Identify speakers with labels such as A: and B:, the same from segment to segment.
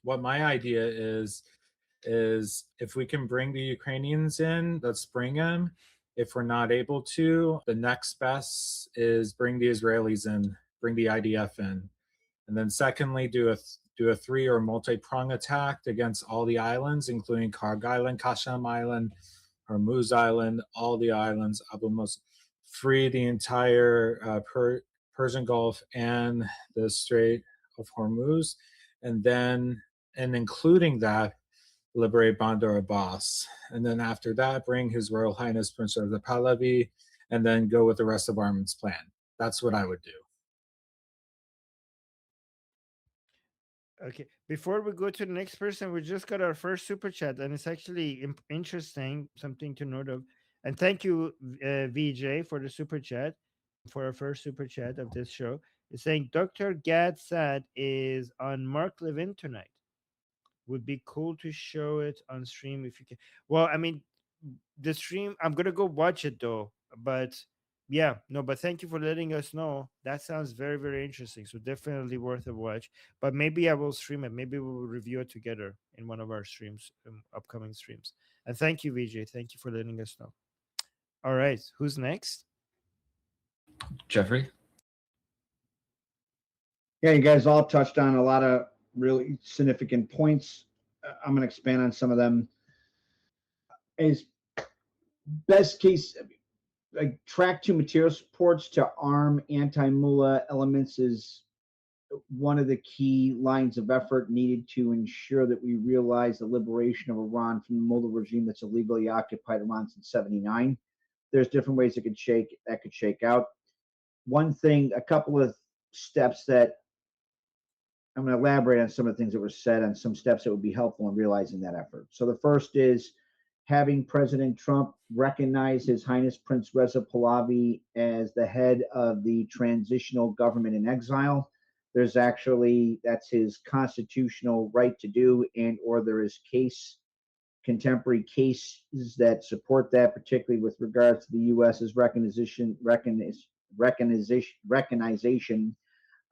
A: what my idea is if we can bring the Ukrainians in, let's bring them. If we're not able to, the next best is bring the Israelis in, bring the IDF in. And then secondly, do a three or multi-prong attack against all the islands, including Karg Island, Kasham Island, Hormuz Island, all the islands, Abu Mus, free the entire Persian Gulf and the Strait of Hormuz, and then, and including that, liberate Bandar Abbas. And then after that, bring His Royal Highness Prince Reza Pahlavi, and then go with the rest of Armin's plan. That's what I would do.
B: Okay, before we go to the next person, we just got our first super chat, and it's actually interesting, something to note of. And thank you, VJ, for the super chat, for our first super chat of this show. It's saying Dr. Gad Sad is on Mark Levin tonight. Would be cool to show it on stream if you can. Well, I mean, the stream, I'm gonna go watch it though, but yeah, no, but thank you for letting us know. That sounds very, very interesting, so definitely worth a watch. But maybe I will stream it, maybe we'll review it together in one of our streams, upcoming streams. And thank you, VJ, thank you for letting us know. All right, who's next?
C: Jeffrey.
D: Yeah, you guys all touched on a lot of really significant points. I'm going to expand on some of them. As best case, like track 2 material supports to arm anti-mullah elements is one of the key lines of effort needed to ensure that we realize the liberation of Iran from the mullah regime that's illegally occupied Iran since '79. There's different ways that could shake out. One thing, a couple of steps that I'm going to elaborate on some of the things that were said on some steps that would be helpful in realizing that effort. So the first is having President Trump recognize His Highness Prince Reza Pahlavi as the head of the transitional government in exile. There's actually, that's his constitutional right to do, and or there is contemporary cases that support that, particularly with regards to the U.S.'s recognition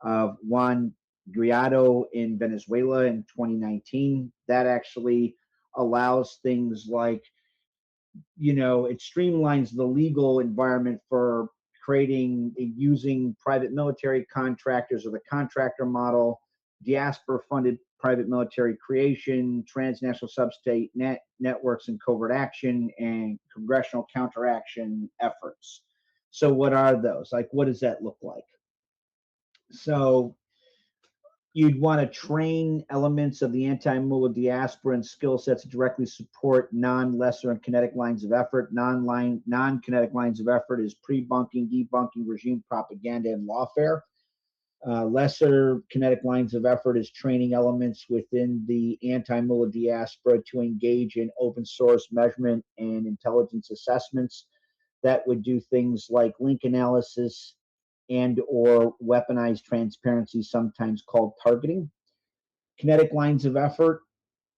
D: of Juan Guaidó in Venezuela in 2019. That actually allows things like, it streamlines the legal environment for creating, using private military contractors or the contractor model, diaspora funded private military creation, transnational substate networks and covert action, and congressional counteraction efforts. So what are those? Like, what does that look like? So you'd want to train elements of the anti-mullah diaspora and skill sets to directly support non-lesser and kinetic lines of effort. Non-kinetic lines of effort is pre-bunking, debunking, regime propaganda, and lawfare. Lesser kinetic lines of effort is training elements within the anti-mullah diaspora to engage in open source measurement and intelligence assessments that would do things like link analysis and or weaponized transparency, sometimes called targeting. Kinetic lines of effort,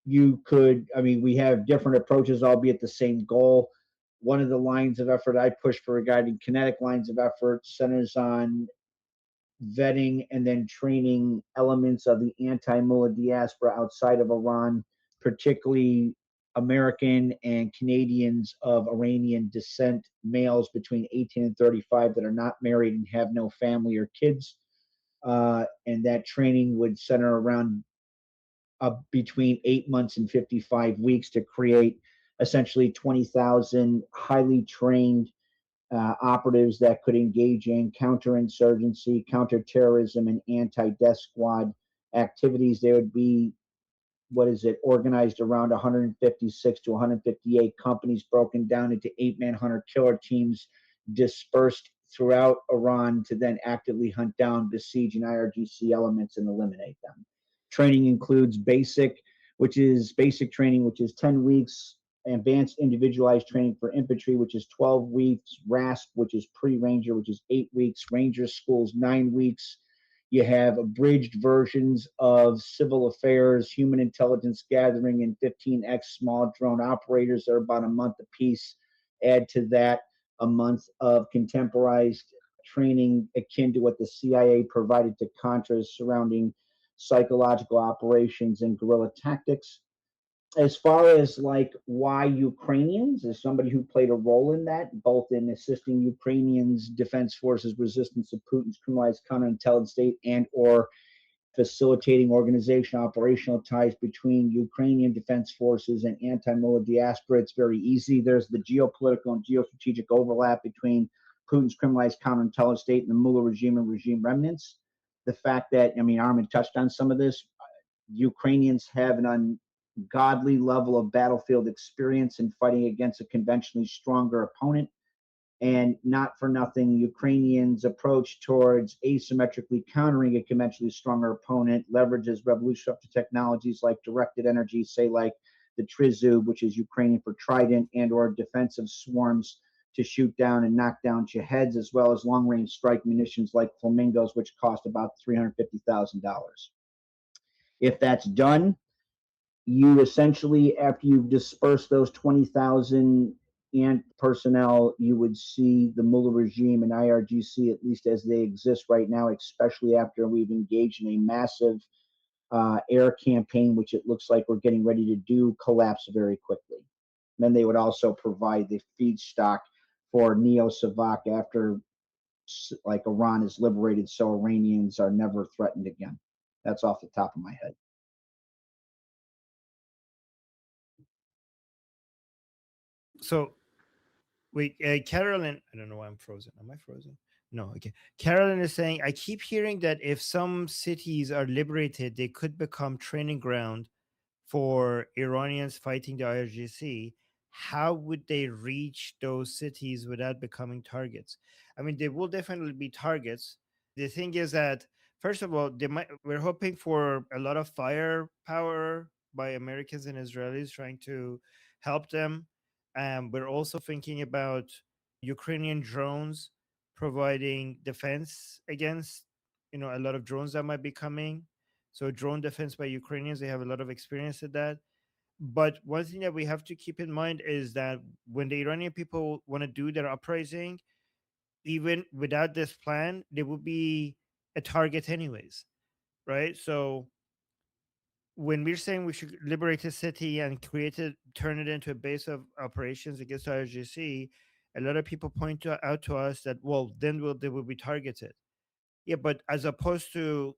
D: we have different approaches, albeit the same goal. One of the lines of effort I push for regarding kinetic lines of effort centers on vetting and then training elements of the anti-mullah diaspora outside of Iran, particularly American and Canadians of Iranian descent, males between 18 and 35 that are not married and have no family or kids. And that training would center around between 8 months and 55 weeks to create essentially 20,000 highly trained operatives that could engage in counterinsurgency, counterterrorism, and anti-death squad activities. They would be, organized around 156 to 158 companies broken down into 8-man hunter-killer teams dispersed throughout Iran to then actively hunt down, besiege, and IRGC elements and eliminate them. Training includes basic training, which is 10 weeks, advanced individualized training for infantry, which is 12 weeks, RASP, which is pre-Ranger, which is 8 weeks, Ranger schools, 9 weeks. You have abridged versions of civil affairs, human intelligence gathering, and 15X small drone operators that are about a month apiece. Add to that a month of contemporized training akin to what the CIA provided to Contras surrounding psychological operations, and guerrilla tactics. As far as like why Ukrainians, as somebody who played a role in that, both in assisting Ukrainians defense forces resistance to Putin's criminalized counterintelligence state and or facilitating organization operational ties between Ukrainian defense forces and anti-mullah diaspora, it's very easy. There's the geopolitical and geostrategic overlap between Putin's criminalized counterintelligence state and the mullah regime and regime remnants. The fact that, I mean, Armin touched on some of this, Ukrainians have an ungodly level of battlefield experience in fighting against a conventionally stronger opponent. And not for nothing, Ukrainians' approach towards asymmetrically countering a conventionally stronger opponent leverages revolutionary technologies like directed energy, say like the Trizub, which is Ukrainian for trident, and or defensive swarms to shoot down and knock down jihadis, as well as long-range strike munitions like flamingos, which cost about $350,000. If that's done, you essentially, after you've dispersed those 20,000 and personnel, you would see the mullah regime and IRGC, at least as they exist right now, especially after we've engaged in a massive air campaign, which it looks like we're getting ready to do, collapse very quickly. And then they would also provide the feedstock for neo-Savak after like Iran is liberated, so Iranians are never threatened again. That's off the top of my head.
B: So, wait, Carolyn, I don't know why I'm frozen. Am I frozen? No, okay. Carolyn is saying, I keep hearing that if some cities are liberated, they could become training ground for Iranians fighting the IRGC. How would they reach those cities without becoming targets? I mean, they will definitely be targets. The thing is that, first of all, we're hoping for a lot of firepower by Americans and Israelis trying to help them. We're also thinking about Ukrainian drones providing defense against, a lot of drones that might be coming. So drone defense by Ukrainians, they have a lot of experience at that. But one thing that we have to keep in mind is that when the Iranian people want to do their uprising, even without this plan, they will be a target anyways, right? So when we're saying we should liberate a city and turn it into a base of operations against IRGC, a lot of people point out to us that, well, then they will be targeted. Yeah, but as opposed to,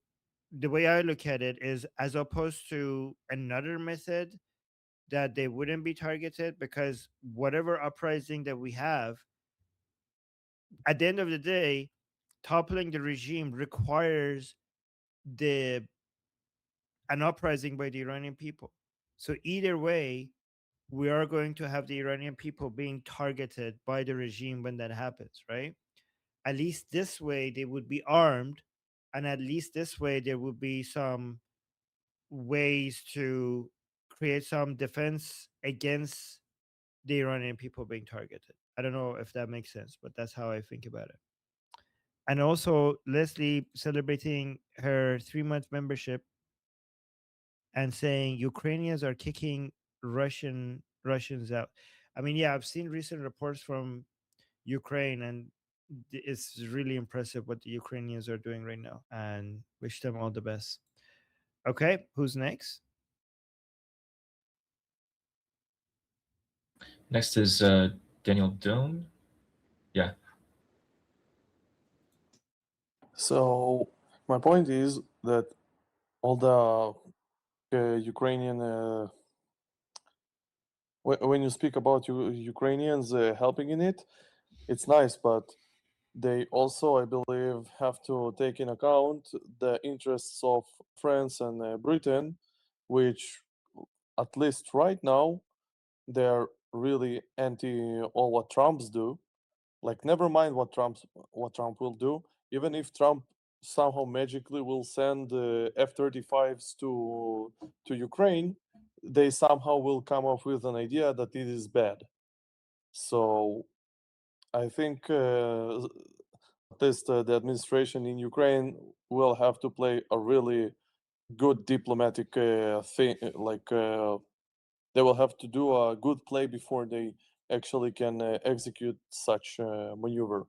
B: the way I look at it is, as opposed to another method that they wouldn't be targeted, because whatever uprising that we have, at the end of the day, toppling the regime requires an uprising by the Iranian people. So either way, we are going to have the Iranian people being targeted by the regime when that happens, right? At least this way they would be armed, and at least this way there would be some ways to create some defense against the Iranian people being targeted. I don't know if that makes sense, but that's how I think about it. And also, Leslie celebrating her 3-month membership and saying Ukrainians are kicking Russians out. I mean, yeah, I've seen recent reports from Ukraine, and it's really impressive what the Ukrainians are doing right now, and wish them all the best. Okay, who's next?
C: Next is Daniel Doan. Yeah.
E: So my point is that all the Ukrainian, when you speak about Ukrainians helping in it, it's nice, but they also, I believe, have to take in account the interests of France and Britain, which, at least right now, they're really anti all what Trump's do. Like, never mind what Trump will do. Even if Trump somehow magically will send F-35s to Ukraine, they somehow will come up with an idea that it is bad. So I think at least the administration in Ukraine will have to play a really good diplomatic thing. They will have to do a good play before they actually can execute such maneuver.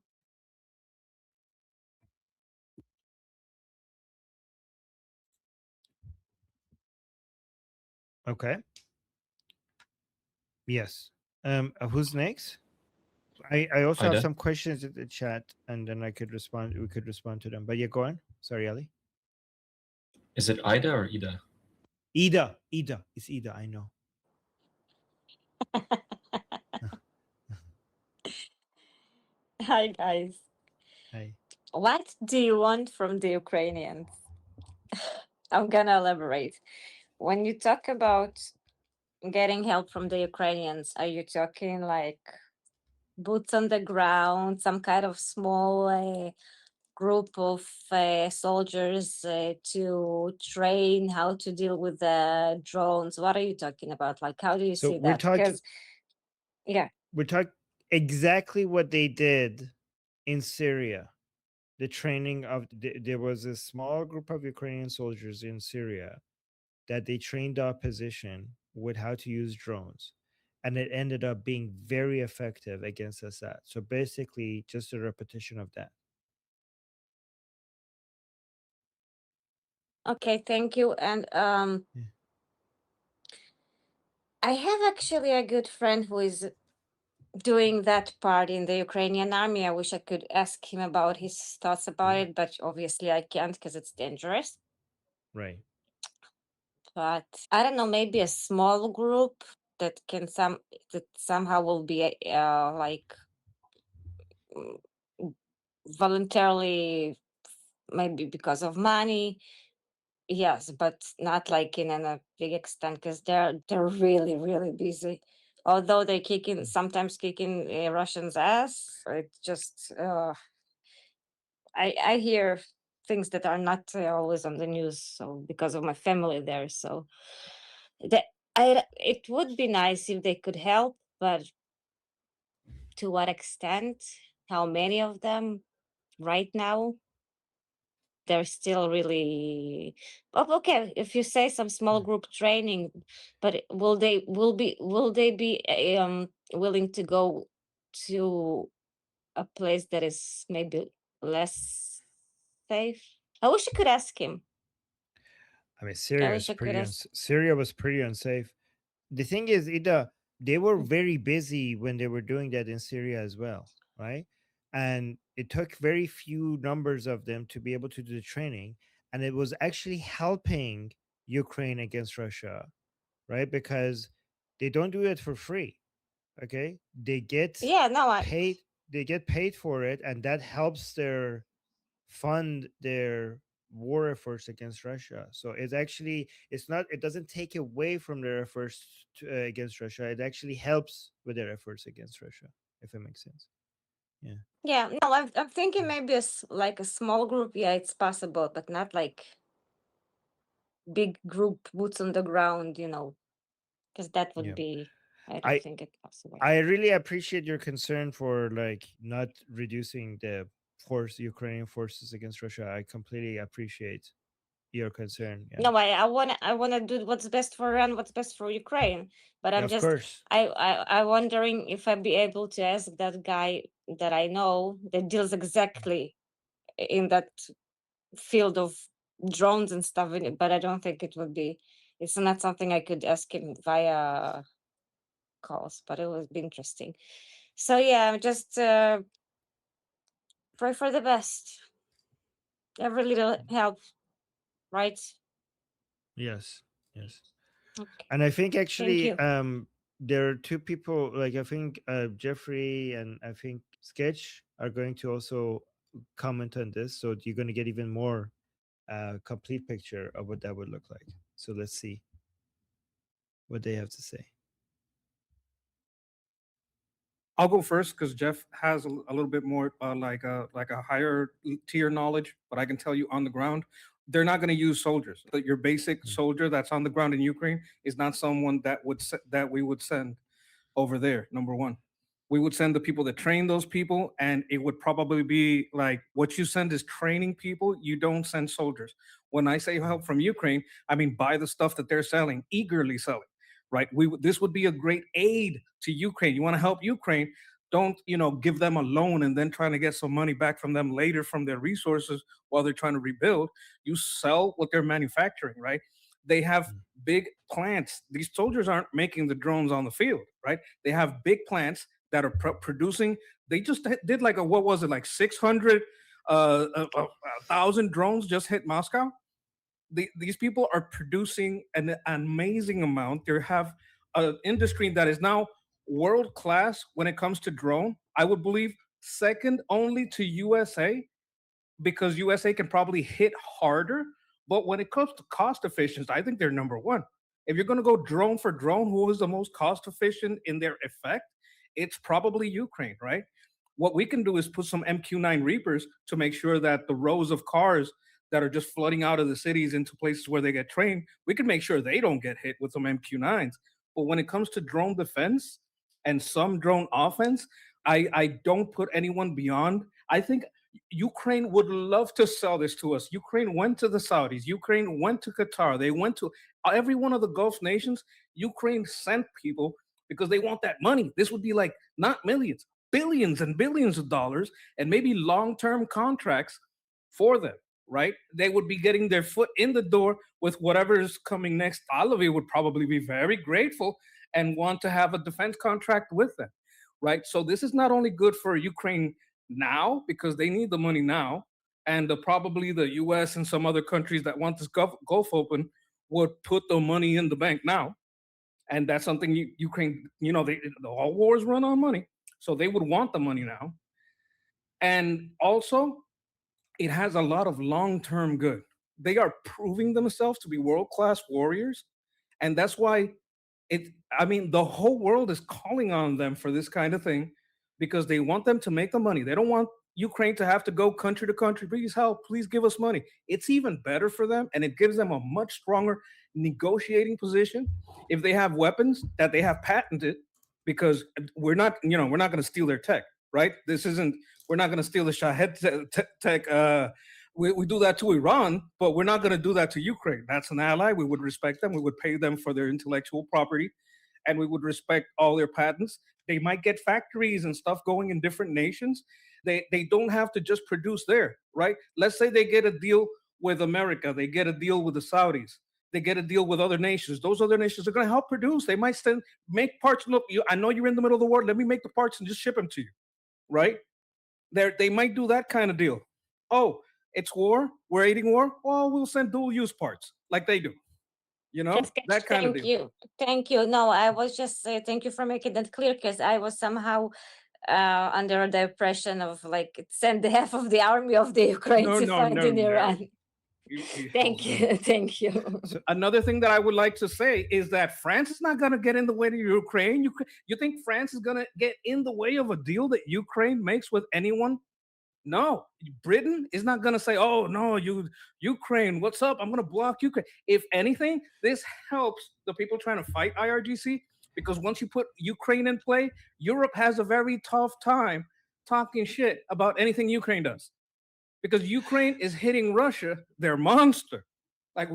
B: Okay. Yes. Who's next? I also have
C: Ida?
B: some questions in the chat, and then I could respond. We could respond to them. But yeah, go on. Sorry, Ali.
C: Is it Ida or Ida?
B: Ida. Ida. It's Ida. I know.
F: Hi, guys.
B: Hi.
F: What do you want from the Ukrainians? I'm gonna elaborate. When you talk about getting help from the Ukrainians, are you talking like boots on the ground, some kind of small group of soldiers to train how to deal with the drones? What are you talking about? Like, how do you
B: So
F: see
B: we're
F: that?
B: talking.
F: Because, yeah,
B: We're talking exactly what they did in Syria. The training of there was a small group of Ukrainian soldiers in Syria that they trained the opposition with how to use drones, and it ended up being very effective against Assad. So basically, just a repetition of that.
F: okay, thank you. And
B: Yeah.
F: I have actually a good friend who is doing that part in the Ukrainian army. I wish I could ask him about his thoughts about
B: Yeah.
F: it, but obviously I can't because it's dangerous.
B: Right.
F: But I don't know, maybe a small group that can that somehow will be like mm, voluntarily, maybe because of money. Yes, but not like in a big extent because they're really really busy. Although they sometimes kicking Russians' ass, it just I hear things that are not always on the news. So because of my family there, so that it would be nice if they could help, but to what extent? How many of them right now? They're still really okay. If you say some small group training, but will they be willing to go to a place that is maybe less safe? I wish I could ask him.
B: I mean,
F: I wish I could ask.
B: Syria was pretty unsafe. The thing is, Ida, they were very busy when they were doing that in Syria as well, right? And it took very few numbers of them to be able to do the training, and it was actually helping Ukraine against Russia, right? Because they don't do it for free. Okay, they get
F: Yeah, no,
B: paid. They get paid for it, and that helps their fund their war efforts against Russia. So it's not, it doesn't take away from their efforts against Russia. It actually helps with their efforts against Russia, if it makes sense. Yeah.
F: yeah, no, I'm thinking maybe like a small group. Yeah, it's possible, but not like big group boots on the ground, because that would
B: Yeah.
F: be, I don't
B: I
F: think it's possible.
B: I really appreciate your concern for like not reducing the Ukrainian forces against Russia. I completely appreciate your concern. Yeah.
F: No, I wanna do what's best for Iran, what's best for Ukraine. But
B: Yeah,
F: I'm
B: of
F: just
B: course.
F: I wondering if I'd be able to ask that guy that I know that deals exactly in that field of drones and stuff in it, but I don't think it would be, it's not something I could ask him via calls, but it would be interesting. So yeah, just pray for the best. Every little helps, right?
B: Yes. Yes.
F: Okay.
B: And I think
F: Thank
B: actually
F: you.
B: there are two people, like I think Jeffrey and I think Sketch are going to also comment on this, so you're going to get even more complete picture of what that would look like. So let's see what they have to say.
G: I'll go first because Jeff has a little bit more like a higher tier knowledge, but I can tell you on the ground, they're not going to use soldiers. But your basic soldier that's on the ground in Ukraine is not someone that we would send over there. Number one, we would send the people that train those people, and it would probably be like what you send is training people. You don't send soldiers. When I say help from Ukraine, I mean buy the stuff that they're selling, eagerly selling. Right? This would be a great aid to Ukraine. You want to help Ukraine? Don't give them a loan and then trying to get some money back from them later from their resources while they're trying to rebuild. You sell what they're manufacturing, right? They have big plants. These soldiers aren't making the drones on the field, right? They have big plants that are producing. They just did like a, what was it, like 600, 1,000 drones just hit Moscow. These people are producing an amazing amount. They have an industry that is now world class when it comes to drone. I would believe second only to USA, because USA can probably hit harder. But when it comes to cost efficiency, I think they're number one. If you're going to go drone for drone, who is the most cost efficient in their effect? It's probably Ukraine, right? What we can do is put some MQ-9 Reapers to make sure that the rows of cars that are just flooding out of the cities into places where they get trained, we can make sure they don't get hit with some MQ-9s. But when it comes to drone defense and some drone offense, I don't put anyone beyond. I think Ukraine would love to sell this to us. Ukraine went to the Saudis. Ukraine went to Qatar. They went to every one of the Gulf nations. Ukraine sent people because they want that money. This would be like not millions, billions and billions of dollars, and maybe long-term contracts for them, right? They would be getting their foot in the door with whatever is coming next. Pahlavi would probably be very grateful and want to have a defense contract with them, right? So this is not only good for Ukraine now, because they need the money now, and probably the US and some other countries that want this Gulf open would put the money in the bank now. And that's something Ukraine, all wars run on money. So they would want the money now. And also, it has a lot of long-term good. They are proving themselves to be world-class warriors. And that's why the whole world is calling on them for this kind of thing, because they want them to make the money. They don't want Ukraine to have to go country to country. Please help, please give us money. It's even better for them, and it gives them a much stronger negotiating position if they have weapons that they have patented, because we're not going to steal their tech, right? We're not going to steal the Shahed tech. We do that to Iran, but we're not going to do that to Ukraine. That's an ally. We would respect them. We would pay them for their intellectual property, and we would respect all their patents. They might get factories and stuff going in different nations. They don't have to just produce there, right? Let's say they get a deal with America. They get a deal with the Saudis. They get a deal with other nations. Those other nations are going to help produce. They might make parts. Look, I know you're in the middle of the war. Let me make the parts and just ship them to you, right? They might do that kind of deal. Oh, it's war. We're aiding war. Well, we'll send dual-use parts like they do. That kind of deal.
F: Thank you. No, I was just thank you for making that clear, because I was somehow under the impression of like send half of the army of the Ukraine to fight in Iran. Thank you. Thank you.
G: So another thing that I would like to say is that France is not going to get in the way of Ukraine. You think France is going to get in the way of a deal that Ukraine makes with anyone? No, Britain is not going to say, oh, no, Ukraine, what's up? I'm going to block Ukraine. If anything, this helps the people trying to fight IRGC, because once you put Ukraine in play, Europe has a very tough time talking shit about anything Ukraine does, because Ukraine is hitting Russia, their monster. Like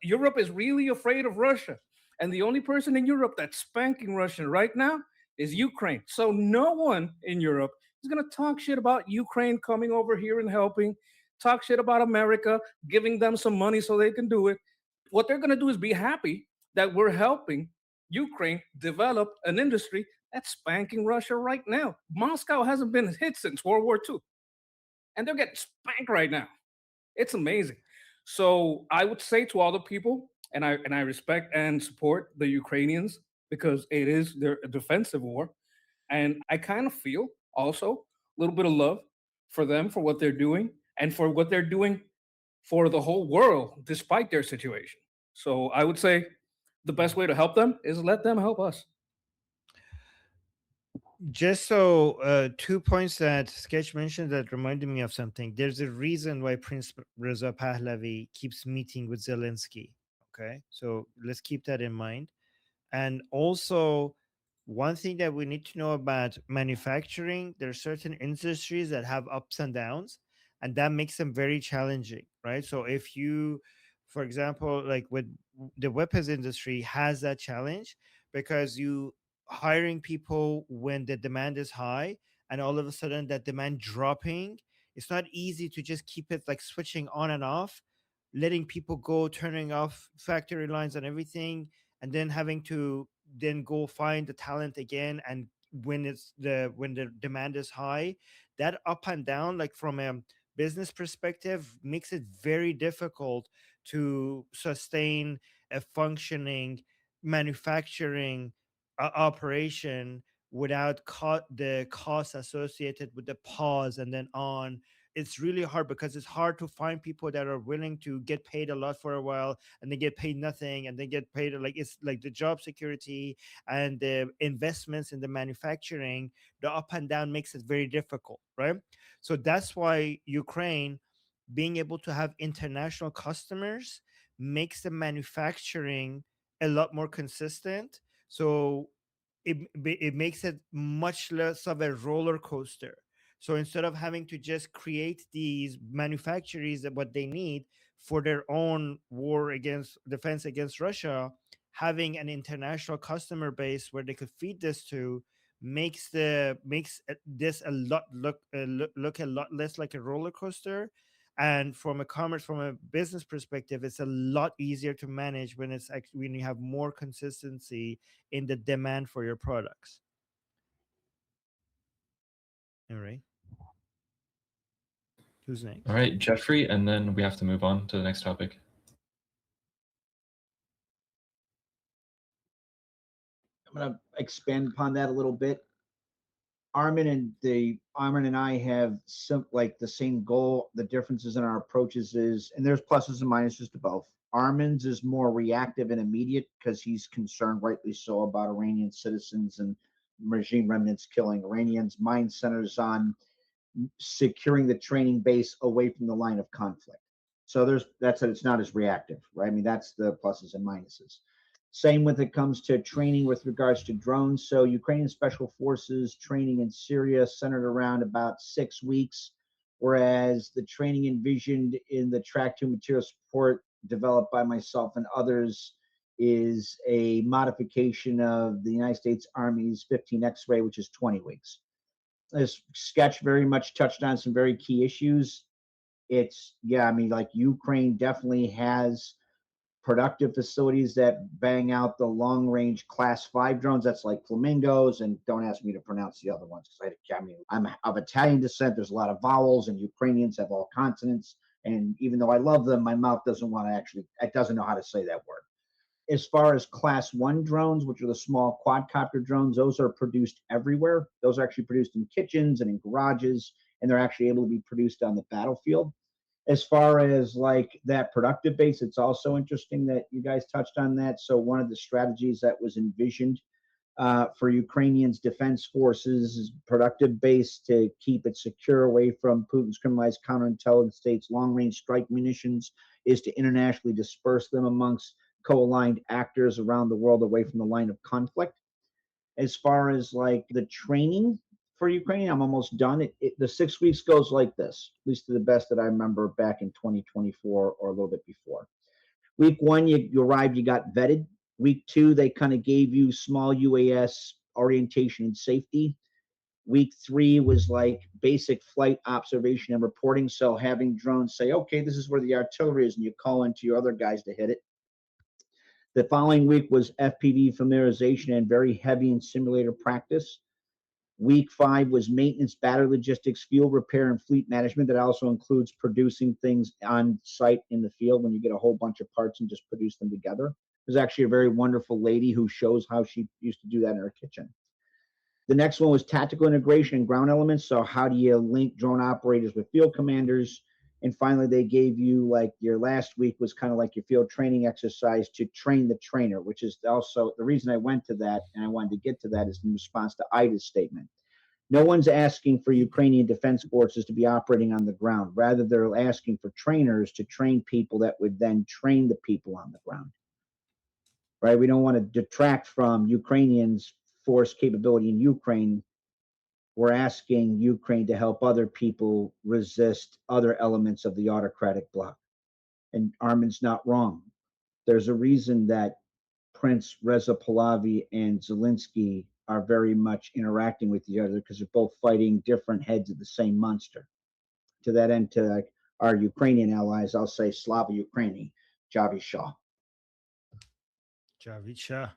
G: Europe is really afraid of Russia. And the only person in Europe that's spanking Russia right now is Ukraine. So no one in Europe is going to talk shit about Ukraine coming over here and helping, talk shit about America, giving them some money so they can do it. What they're going to do is be happy that we're helping Ukraine develop an industry that's spanking Russia right now. Moscow hasn't been hit since World War II, and they're getting spanked right now. It's amazing. So I would say to all the people, and I respect and support the Ukrainians, because it is their defensive war. And I kind of feel also a little bit of love for them, for what they're doing, and for what they're doing for the whole world, despite their situation. So I would say the best way to help them is let them help us.
B: Just so 2 points that Sketch mentioned that reminded me of something. There's a reason why Prince Reza Pahlavi keeps meeting with Zelensky. Okay, so let's keep that in mind. And also, one thing that we need to know about manufacturing, there are certain industries that have ups and downs, and that makes them very challenging, right? So if you, for example, like with the weapons industry has that challenge, because you hiring people when the demand is high, and all of a sudden that demand dropping, it's not easy to just keep it like switching on and off letting people go, turning off factory lines and everything, and then having to then go find the talent again. And when the demand is high, that up and down, like from a business perspective, makes it very difficult to sustain a functioning manufacturing operation without the costs associated with the pause and then on. It's really hard because it's hard to find people that are willing to get paid a lot for a while and they get paid nothing and they get paid, like, it's like the job security and the investments in the manufacturing, the up and down makes it very difficult, right? So that's why Ukraine being able to have international customers makes the manufacturing a lot more consistent. So it makes it much less of a roller coaster. So instead of having to just create these manufacturers that what they need for their own war against defense against Russia, having an international customer base where they could feed this to makes this a lot look a lot less like a roller coaster. And from a business perspective, it's a lot easier to manage when it's actually when you have more consistency in the demand for your products. All right, who's next?
C: All right, Jeffrey, and then we have to move on to the next topic.
D: I'm going to expand upon that a little bit. Armin and I have like the same goal. The differences in our approaches is, and there's pluses and minuses to both. Armin's is more reactive and immediate because he's concerned, rightly so, about Iranian citizens and regime remnants killing Iranians. Mine centers on securing the training base away from the line of conflict. So that's it. It's not as reactive, right? I mean, that's the pluses and minuses. Same when it comes to training with regards to drones. So Ukrainian Special Forces training in Syria centered around about 6 weeks, whereas the training envisioned in the Track 2 material support developed by myself and others is a modification of the United States Army's 15 X-ray, which is 20 weeks. This sketch very much touched on some very key issues. I mean, like Ukraine definitely has productive facilities that bang out the long range class 5 drones. That's like flamingos, and don't ask me to pronounce the other ones because I'm of Italian descent. There's a lot of vowels, and Ukrainians have all consonants. And even though I love them, my mouth doesn't want to it doesn't know how to say that word. As far as class 1 drones, which are the small quadcopter drones, those are produced everywhere. Those are actually produced in kitchens and in garages, and they're actually able to be produced on the battlefield. As far as like that productive base, it's also interesting that you guys touched on that. So one of the strategies that was envisioned for Ukrainians' defense forces is productive base to keep it secure away from Putin's criminalized counterintelligence states' long-range strike munitions is to internationally disperse them amongst co-aligned actors around the world away from the line of conflict. As far as like the training for Ukraine, I'm almost done. The 6 weeks goes like this, at least to the best that I remember back in 2024 or a little bit before. Week 1, you arrived, you got vetted. Week 2, they kind of gave you small UAS orientation and safety. Week 3 was like basic flight observation and reporting. So having drones say, okay, this is where the artillery is, and you call into your other guys to hit it. The following week was FPV familiarization and very heavy in simulator practice. Week 5 was maintenance, battery logistics, fuel repair, and fleet management. That also includes producing things on site in the field when you get a whole bunch of parts and just produce them together. There's actually a very wonderful lady who shows how she used to do that in her kitchen. The next one was tactical integration and ground elements. So how do you link drone operators with field commanders? And finally, they gave you, like, your last week was kind of like your field training exercise to train the trainer, which is also the reason I went to that, and I wanted to get to that is in response to Ida's statement. No one's asking for Ukrainian defense forces to be operating on the ground. Rather, they're asking for trainers to train people that would then train the people on the ground. Right? We don't want to detract from Ukrainians' force capability in Ukraine. We're asking Ukraine to help other people resist other elements of the autocratic bloc. And Armin's not wrong. There's a reason that Prince Reza Pahlavi and Zelensky are very much interacting with each other because they're both fighting different heads of the same monster. To that end, to like our Ukrainian allies, I'll say Slava Ukraini, Javi Shah.
B: Javid Shah.